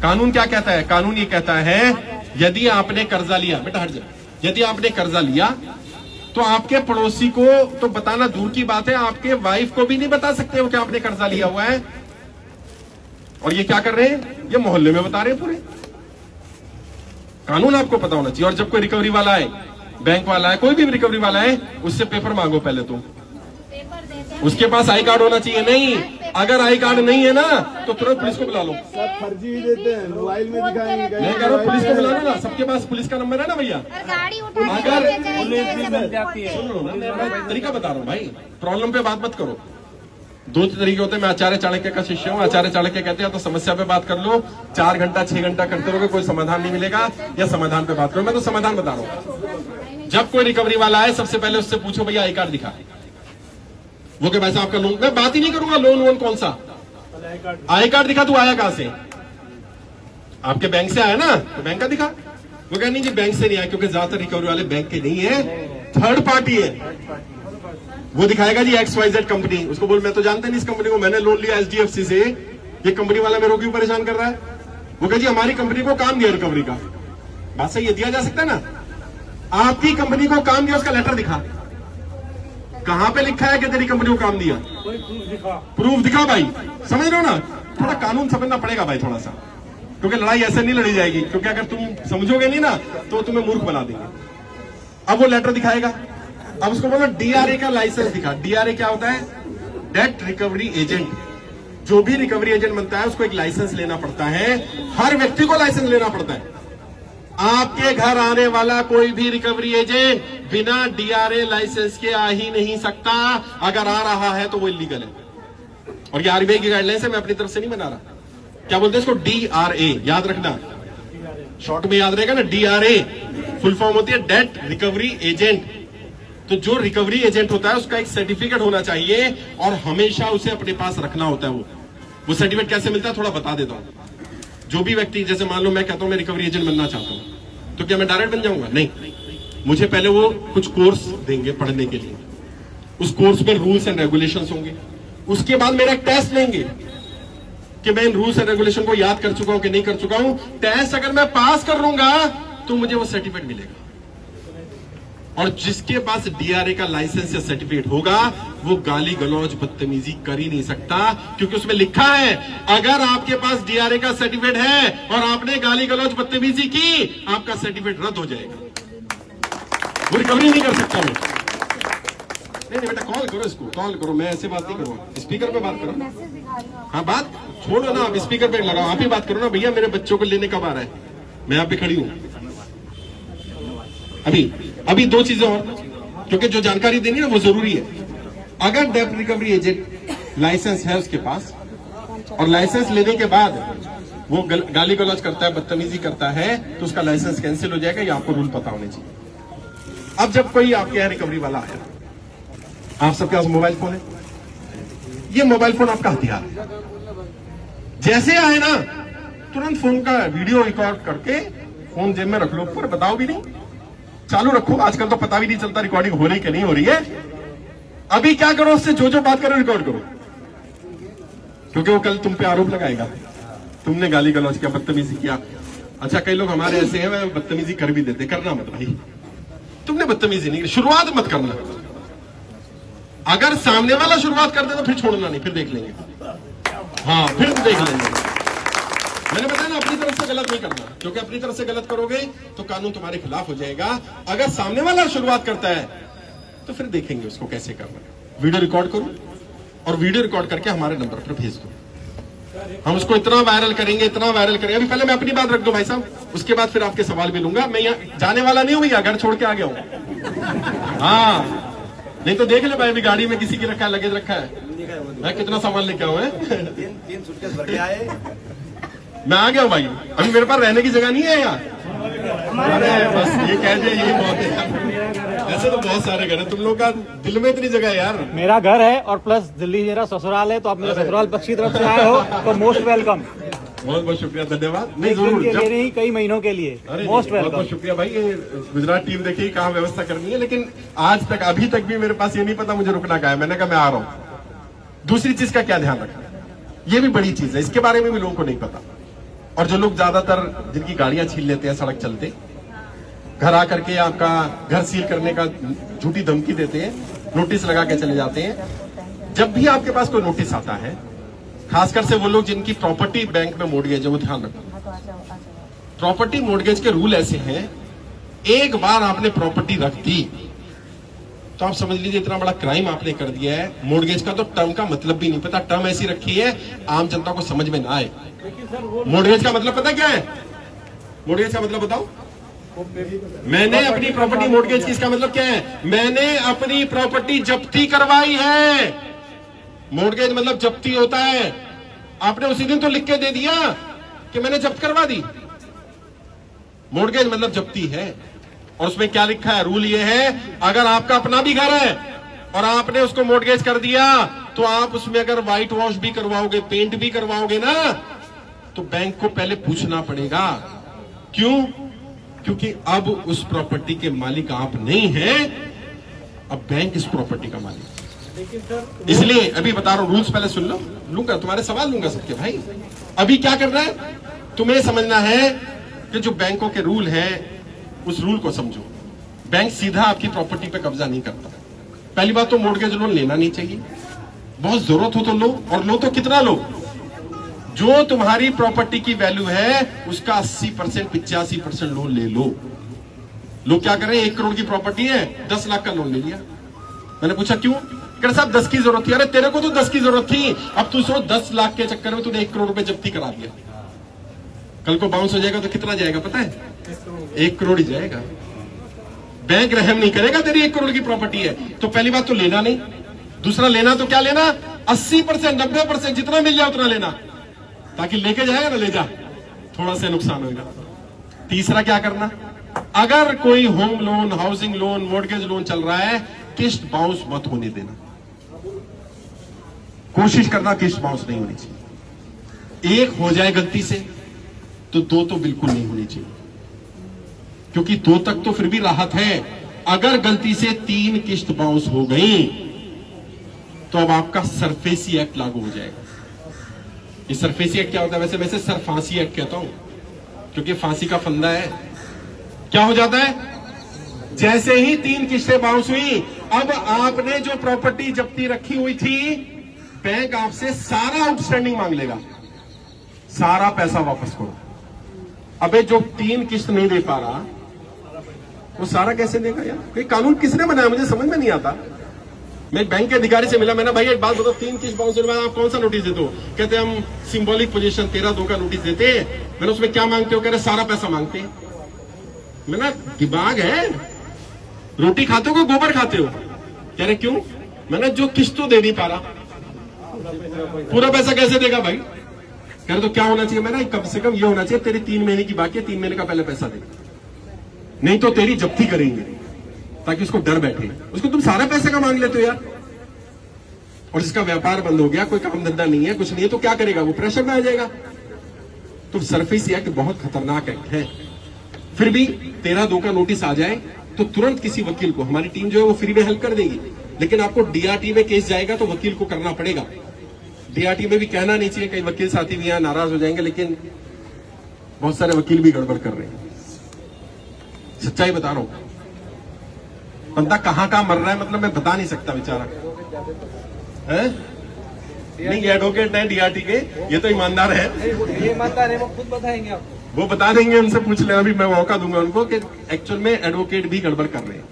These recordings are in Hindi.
कानून क्या कहता है? कानून ये कहता है यदि आपने कर्जा लिया, बेटा हट जा, यदि आपने कर्जा लिया तो आपके पड़ोसी को तो बताना दूर की बात है, आपके वाइफ को भी नहीं बता सकते हो कि आपने कर्जा लिया हुआ है। और ये क्या कर रहे हैं? ये मोहल्ले में बता रहे हैं पूरे। कानून आपको पता होना चाहिए। और जब कोई रिकवरी वाला है, बैंक वाला है, कोई भी रिकवरी वाला है, उससे पेपर मांगो पहले तो। उसके पास आई कार्ड होना चाहिए। नहीं, अगर आई कार्ड नहीं है ना तो तुरंत पुलिस को बुला लो। सब फर्जी ही देते हैं, मोबाइल में दिखाएंगे। मैं कह रहा हूँ पुलिस को बुला लो ना, सबके पास पुलिस का नंबर है ना भैया। अगर सुनो ना, मैं तरीका बता रहा हूँ भाई, प्रॉब्लम पे बात मत करो। दो तरीके होते हैं। मैं आचार्य चाणक्य का शिष्य हूँ। आचार्य चाणक्य कहते हैं तो समस्या पे बात कर लो, 4 घंटा 6 घंटा करते रहोगे कोई समाधान नहीं मिलेगा, या समाधान पे बात करो। मैं तो समाधान बता रहा हूँ। जब कोई रिकवरी वाला आए सबसे पहले उससे पूछो भैया आई कार्ड दिखा। वो कि वैसा आपका लोन, मैं बात ही नहीं करूंगा लोन वोन कौन सा, आई कार्ड दिखा। तू आया कहां से? आपके बैंक से आया ना, तो बैंक का दिखा। वो कह नहीं जी बैंक से नहीं आया, क्योंकि ज्यादातर रिकवरी वाले बैंक के नहीं है, थर्ड पार्टी है। वो दिखाएगा जी XYZ कंपनी। उसको बोल मैं तो जानता नहीं इस कंपनी को, मैंने लोन लिया HDFC से, ये कंपनी वाला मेरे को क्यों परेशान कर रहा है? वो कह जी हमारी कंपनी को काम दिया रिकवरी का। बात सही है, दिया जा सकता है ना। आपकी कंपनी को काम दिया, उसका लेटर दिखा। कहां पे लिखा है कि तेरी कंपनी को काम दिया? प्रूफ दिखा भाई। समझ रहे हो ना? थोड़ा कानून समझना पड़ेगा भाई थोड़ा सा, क्योंकि लड़ाई ऐसे नहीं लड़ी जाएगी। क्योंकि अगर तुम समझोगे नहीं ना तो तुम्हें मूर्ख बना देंगे। अब वो लेटर दिखाएगा। अब उसको बोलो DRA का लाइसेंस दिखा। DRA क्या होता है? Date recovery agent. जो भी रिकवरी एजेंट बनता है उसको एक लाइसेंस लेना पड़ता है। हर व्यक्ति को लाइसेंस लेना पड़ता है। आपके घर आने वाला कोई भी रिकवरी एजेंट बिना DRA लाइसेंस के आ ही नहीं सकता। अगर आ रहा है तो वो इलीगल है। और ये RBI की गाइडलाइंस है, मैं अपनी तरफ से नहीं बना रहा। क्या बोलते हैं इसको? DRA, याद रखना, शॉर्ट में याद रहेगा ना। DRA फुल फॉर्म होती है डेट रिकवरी एजेंट। तो जो रिकवरी एजेंट होता है उसका एक सर्टिफिकेट होना चाहिए और हमेशा उसे अपने पास रखना होता है। वो सर्टिफिकेट कैसे मिलता है थोड़ा बता देता हूं। जो भी व्यक्ति, जैसे मान लो मैं कहता हूं मैं रिकवरी एजेंट बनना चाहता हूं, तो क्या मैं डायरेक्ट बन जाऊंगा? नहीं, मुझे पहले वो कुछ कोर्स देंगे पढ़ने के लिए। उस कोर्स में रूल्स एंड रेगुलेशंस होंगे। उसके बाद मेरा एक टेस्ट लेंगे कि मैं इन रूल्स एंड रेगुलेशन को याद कर चुका हूं कि नहीं कर चुका हूं। टेस्ट अगर मैं पास कर लूंगा तो मुझे वो सर्टिफिकेट मिलेगा। और जिसके पास DRA का लाइसेंस या सर्टिफिकेट होगा वो गाली गलौज बदतमीजी कर ही नहीं सकता, क्योंकि उसमें लिखा है अगर आपके पास DRA का सर्टिफिकेट है और आपने गाली गलौज बदतमीजी की, आपका सर्टिफिकेट रद्द हो जाएगा। वो रिकवरी नहीं कर सकता। मैं नहीं बेटा, कॉल करो इसको, कॉल करो। मैं ऐसे बात नहीं करूंगा, स्पीकर पे बात करो। हाँ बात छोड़ो ना, आप स्पीकर पे लगाओ, आप ही बात करो ना। भैया मेरे बच्चों को लेने कब आ रहा है? मैं यहाँ पे खड़ी हूँ। अभी 2 चीजें और, क्योंकि जो जानकारी देनी है ना वो जरूरी है। अगर डेट रिकवरी एजेंट लाइसेंस है उसके पास, और लाइसेंस लेने के बाद वो गाली गलौज करता है, बदतमीजी करता है, तो उसका लाइसेंस कैंसिल हो जाएगा। ये आपको रूल पता होने चाहिए। अब जब कोई आपके यहाँ रिकवरी वाला आया, आप सबके पास मोबाइल फोन है, ये मोबाइल फोन आपका हथियार है। जैसे आए ना तुरंत फोन का वीडियो रिकॉर्ड करके फोन जेब में रख लो, ऊपर बताओ भी नहीं, चालू रखो। आजकल तो पता भी नहीं चलता रिकॉर्डिंग हो रही कि नहीं हो रही है। अभी क्या करो, उससे जो जो बात करो रिकॉर्ड करो, क्योंकि वो कल तुम पे आरोप लगाएगा तुमने गाली गलौज किया, बदतमीजी किया। अच्छा कई लोग हमारे ऐसे हैं वह बदतमीजी कर भी देते। करना मत भाई, तुमने बदतमीजी नहीं, शुरुआत मत करना। अगर सामने वाला शुरुआत कर दे तो फिर छोड़ना नहीं, फिर देख लेंगे। हाँ फिर देख लेंगे। मैंने बताया ना अपनी तरफ से गलत नहीं करना, क्योंकि अपनी तरफ से गलत करोगे तो कानून तुम्हारे खिलाफ हो जाएगा। अगर सामने वाला शुरुआत करता है तो फिर देखेंगे उसको कैसे करना है। वीडियो रिकॉर्ड करो और वीडियो रिकॉर्ड करके हमारे नंबर पर भेज दो। हम उसको इतना वायरल करेंगे, इतना वायरल करेंगे। अभी पहले मैं अपनी बात रख दूं भाई साहब, उसके बाद फिर आपके सवाल भी लूंगा। मैं यहाँ जाने वाला नहीं हूं भैया, घर छोड़ के आ गया हूं। हाँ नहीं तो देख ले भाई, अभी गाड़ी में किसी की रखा है, लगेज रखा है। मैं कितना सामान लेके आऊं है? 3 सूटकेस भर के आए। मैं आ गया हूं भाई, अभी मेरे पास रहने की जगह नहीं है यहाँ। अरे बस ये कह दिया, यही बहुत है। ऐसे तो बहुत सारे घर है, तुम लोग का दिल में इतनी जगह है यार। मेरा घर है और प्लस दिल्ली मेरा ससुराल है, तो आप मेरे ससुराल पक्ष की तरफ से आए हो तो मोस्ट वेलकम। बहुत बहुत शुक्रिया, धन्यवाद। नहीं जरूर ले रही कई महीनों के लिए, मोस्ट वेलकम। बहुत शुक्रिया भाई। ये गुजरात टीम देखिए कहाँ व्यवस्था करनी है, लेकिन आज तक अभी तक भी मेरे पास ये नहीं पता मुझे रुकना कहाँ है। मैंने कहा मैं आ रहा हूँ। दूसरी चीज का क्या ध्यान रखना, ये भी बड़ी चीज है, इसके बारे में भी लोगों को नहीं पता। और जो लोग ज्यादातर जिनकी गाड़ियां छीन लेते हैं सड़क चलते, घर आकर के आपका घर सील करने का झूठी धमकी देते हैं, नोटिस लगा के चले जाते हैं। जब भी आपके पास कोई नोटिस आता है, खासकर से वो लोग जिनकी प्रॉपर्टी बैंक में मोर्टगेज है, वो ध्यान रखो। प्रॉपर्टी मोर्टगेज के रूल ऐसे हैं, एक बार आपने प्रॉपर्टी रख दी तो आप समझ लीजिए इतना बड़ा क्राइम आपने कर दिया है। मोर्टगेज का तो टर्म का मतलब भी नहीं पता, टर्म ऐसी रखी है आम जनता को समझ में ना आए। मोर्टगेज का मतलब पता क्या है? मोर्टगेज का मतलब बताओ। मैंने अपनी प्रॉपर्टी मोर्टगेज की, इसका मतलब क्या है? मैंने अपनी प्रॉपर्टी जब्ती करवाई है। मोर्टगेज मतलब जब्ती होता है। आपने उसी दिन तो लिख के दे दिया कि मैंने जब्त करवा दी। मोर्टगेज मतलब जब्ती है। और उसमें क्या लिखा है? रूल ये है, अगर आपका अपना भी घर है और आपने उसको मोर्टगेज कर दिया तो आप उसमें अगर व्हाइट वॉश भी करवाओगे, पेंट भी करवाओगे ना, तो बैंक को पहले पूछना पड़ेगा। क्यों? क्योंकि अब उस प्रॉपर्टी के मालिक आप नहीं हैं, अब बैंक इस प्रॉपर्टी का मालिक। इसलिए अभी बता रहा हूं, रूल्स पहले सुन लो, लूंगा तुम्हारे सवाल लूंगा सबके भाई। अभी क्या करना है तुम्हें समझना है कि जो बैंकों के रूल है उस रूल को समझो। बैंक सीधा आपकी प्रॉपर्टी पे कब्जा नहीं करता। पहली बात तो मोर्टगेज लोन लेना नहीं चाहिए, बहुत जरूरत हो तो लो, और लो तो कितना लो? जो तुम्हारी प्रॉपर्टी की वैल्यू है उसका 80% 85% लोन ले लो। लोग क्या करें, 1 करोड़ की प्रॉपर्टी है, 10 लाख का लोन ले लिया। मैंने पूछा क्यों? कह साहब 10 की जरूरत थी। अरे तेरे को तो 10 की जरूरत थी, अब तू सोच 10 लाख के चक्कर में तूने 1 करोड़ रुपए जब्ती करा दिया। कल को बाउंस हो जाएगा तो कितना जाएगा पता है? 1 करोड़ ही जाएगा। बैंक रहम नहीं करेगा, तेरी 1 करोड़ की प्रॉपर्टी है। तो पहली बात तो लेना नहीं। दूसरा, लेना तो क्या लेना? 80% 90% जितना मिल जाए उतना लेना, ताकि लेके जाएगा ना ले जा, थोड़ा सा नुकसान होगा। तीसरा क्या करना, अगर कोई home loan, housing loan, mortgage loan चल रहा है, किस्त बाउंस मत होने देना। कोशिश करना किस्त बाउंस नहीं होनी चाहिए। 1 हो जाए गलती से तो 2 तो बिल्कुल नहीं होनी चाहिए, क्योंकि 2 तक तो फिर भी राहत है। अगर गलती से 3 किस्त बाउंस हो गई तो अब आपका सरफेसी एक्ट लागू हो जाएगा। ये सरफेसी एक्ट क्या होता है? वैसे सरफांसी एक्ट कहता हूं, क्योंकि फांसी का फंदा है। क्या हो जाता है? जैसे ही 3 किस्तें बाउंस हुई, अब आपने जो प्रॉपर्टी जब्ती रखी हुई थी, बैंक आपसे सारा आउटस्टैंडिंग मांग लेगा, सारा पैसा वापस करो। अबे जो 3 किस्त नहीं दे पा रहा वो सारा कैसे देगा यार? ये कानून किसने बनाया मुझे समझ में नहीं आता। मैं एक बैंक के अधिकारी से मिला, मैंने भाई एक बात बताओ, 3 किस्त बाउंस होने के बाद आप कौन सा नोटिस देते हो? कहते हम सिंबॉलिक पोजीशन 13(2) का नोटिस देते हैं। मैंने उसमें क्या मांगते हो? कह रहे सारा पैसा मांगते हैं। मैंने दिमाग है, रोटी खाते हो कि गोबर खाते हो? कह रहे क्यों? मैंने जो किस्त तो दे नहीं पा रहा, पूरा पैसा कैसे देगा भाई? कह रहे तो क्या होना चाहिए? मैंने कम से कम ये होना चाहिए, तेरी 3 महीने की बाकी है, 3 महीने का पहले पैसा दे, नहीं तो तेरी जब्ती करेंगे, ताकि उसको डर बैठे। उसको तुम सारा पैसे का मांग लेते हो यार, और जिसका व्यापार बंद हो गया, कोई काम धंधा नहीं है, कुछ नहीं है, तो क्या करेगा? वो प्रेशर में आ जाएगा। तो सरफेसी एक्ट बहुत खतरनाक एक्ट है। फिर भी 13(2) का नोटिस आ जाए तो तुरंत किसी वकील को, हमारी टीम जो है वो फ्री में हेल्प कर देगी, लेकिन आपको डीआरटी में केस जाएगा तो वकील को करना पड़ेगा। डीआरटी में भी कहना नहीं चाहिए, कई वकील साथी भी यहां नाराज हो जाएंगे, लेकिन बहुत सारे वकील भी गड़बड़ कर रहे हैं। सच्चाई बता रहा हूं। बंदा कहां मर रहा है मतलब मैं बता नहीं सकता बेचारा है? नहीं, एडवोकेट है डीआरटी के, ये तो ईमानदार है। ये ईमानदार है, वो खुद बताएंगे आपको। वो बता देंगे, उनसे पूछ लेना, अभी मैं मौका दूंगा उनको कि एक्चुअल में एडवोकेट भी गड़बड़ कर रहे हैं।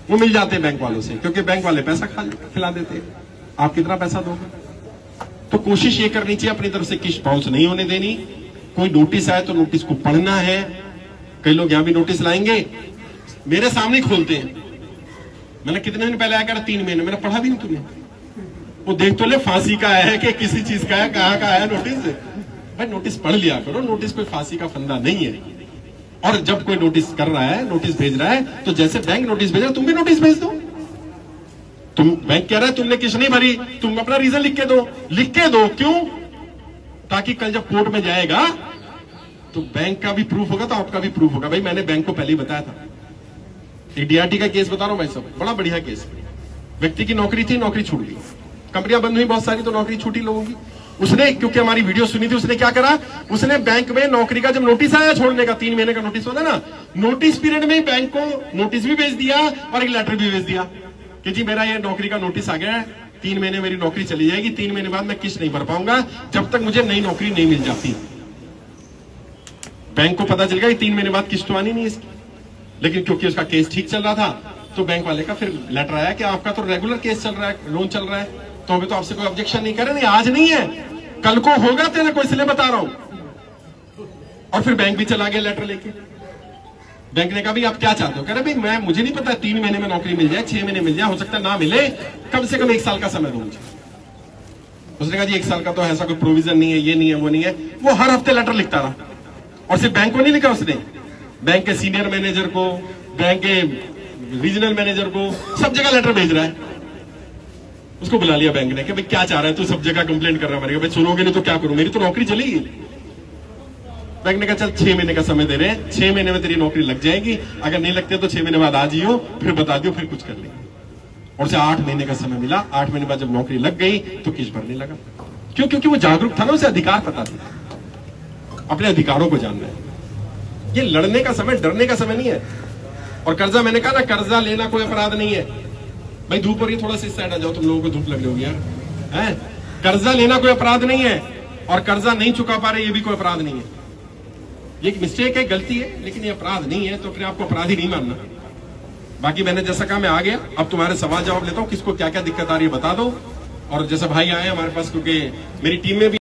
वो मिल जाते हैं बैंक वालों से, क्योंकि बैंक वाले पैसा खिला देते हैं। आप कितना पैसा दोगे? तो कोशिश ये करनी चाहिए अपनी तरफ से किस्त बाउंस नहीं होने देनी। कोई नोटिस आए तो नोटिस को पढ़ना है। कई लोग यहां भी नोटिस लाएंगे, मेरे सामने खोलते हैं। मैंने कितने दिन पहले आया कर 3 महीने, मैंने पढ़ा भी नहीं तुमने? वो देख तो ले फांसी का है कि किसी चीज का है, कहां का है नोटिस? भाई नोटिस पढ़ लिया करो, नोटिस कोई फांसी का फंदा नहीं है। और जब कोई नोटिस कर रहा है, नोटिस भेज रहा है, तो जैसे बैंक नोटिस भेज रहा है तुम भी नोटिस भेज दो। तुम बैंक कह रहा है तुमने किस्त नहीं भरी, तुम अपना रीजन लिख के दो। क्यों? ताकि कल जब कोर्ट में जाएगा तो बैंक का भी प्रूफ होगा तो आपका भी प्रूफ होगा। भाई मैंने बैंक को पहले ही बताया था। एक डीआरटी का केस बता रहा हूं भाई साहब, बड़ा बढ़िया केस। व्यक्ति की नौकरी थी, नौकरी छूट गई, कंपनियां बंद हुई बहुत सारी, तो नौकरी छूटी लोगों की। उसने, क्योंकि हमारी वीडियो सुनी थी, उसने क्या करा, उसने बैंक में नौकरी का जब नोटिस आया छोड़ने का, 3 महीने का नोटिस होता ना, नोटिस पीरियड में ही बैंक को नोटिस भी भेज दिया और एक लेटर भी भेज दिया कि जी मेरा ये नौकरी का नोटिस आ गया है, 3 महीने मेरी नौकरी चली जाएगी, 3 महीने बाद मैं किस्त नहीं भर पाऊंगा जब तक मुझे नई नौकरी नहीं मिल जाती। बैंक को पता चल गया कि 3 महीने बाद किस्त तो आनी नहीं इसकी, लेकिन क्योंकि उसका केस ठीक चल रहा था तो बैंक वाले का फिर लेटर आया कि आपका तो रेगुलर केस चल रहा है, लोन चल रहा है, तो अभी तो आपसे कोई ऑब्जेक्शन नहीं करे, नहीं आज नहीं है, कल को होगा तेरे को, इसलिए बता रहा हूं। और फिर बैंक भी चला गया लेटर लेके। बैंक ने कहा भाई आप क्या चाहते हो, कह रहे भाई मुझे नहीं पता, 3 महीने में नौकरी मिल जाए, 6 महीने मिल जाए, हो सकता है ना मिले, कम से कम 1 साल का समय दो मुझे। उसने कहा जी 1 साल का तो ऐसा कोई प्रोविजन नहीं है, ये नहीं है, वो नहीं है। वो हर हफ्ते लेटर लिखता रहा, और सिर्फ बैंक को नहीं लिखा उसने, बैंक के सीनियर मैनेजर को, बैंक के रीजनल मैनेजर को, सब जगह लेटर भेज रहा है। उसको बुला लिया बैंक ने कि भाई क्या चाह रहा है तू, सब जगह कंप्लेंट कर रहा है, भाई सुनोगे नहीं तो क्या करूं, मेरी तो नौकरी चलेगी। बैंक ने कहा चल 6 महीने का समय दे रहे हैं, 6 महीने में तेरी नौकरी लग जाएगी, अगर नहीं लगती तो 6 महीने बाद आ जाइयो, फिर बता दियो, फिर कुछ कर लेंगे। और उसे 8 महीने का समय मिला। 8 महीने बाद जब नौकरी लग गई तो किस्त भरने लगा। क्यों? क्योंकि वो जागरूक था ना, उसे अधिकार पता था, अपने अधिकारों को जानना है। ये लड़ने का समय, डरने का समय नहीं है। और कर्जा, मैंने कहा ना, कर्जा लेना कोई अपराध नहीं है भाई। धूप हो रही है, थोड़ा सा इस साइड आ जाओ, तुम लोगों को धूप लग रही होगी यार, है? कर्जा लेना कोई अपराध नहीं है, और कर्जा नहीं चुका पा रहे ये भी कोई अपराध नहीं है। ये एक मिस्टेक है, गलती है, लेकिन ये अपराध नहीं है, तो फिर आपको अपराधी नहीं मानना। बाकी मैंने जैसा कहा मैं आ गया, अब तुम्हारे सवाल जवाब लेता हूं, किसको क्या क्या दिक्कत आ रही है बता दो। और जैसे भाई आए हमारे पास, क्योंकि मेरी टीम में भी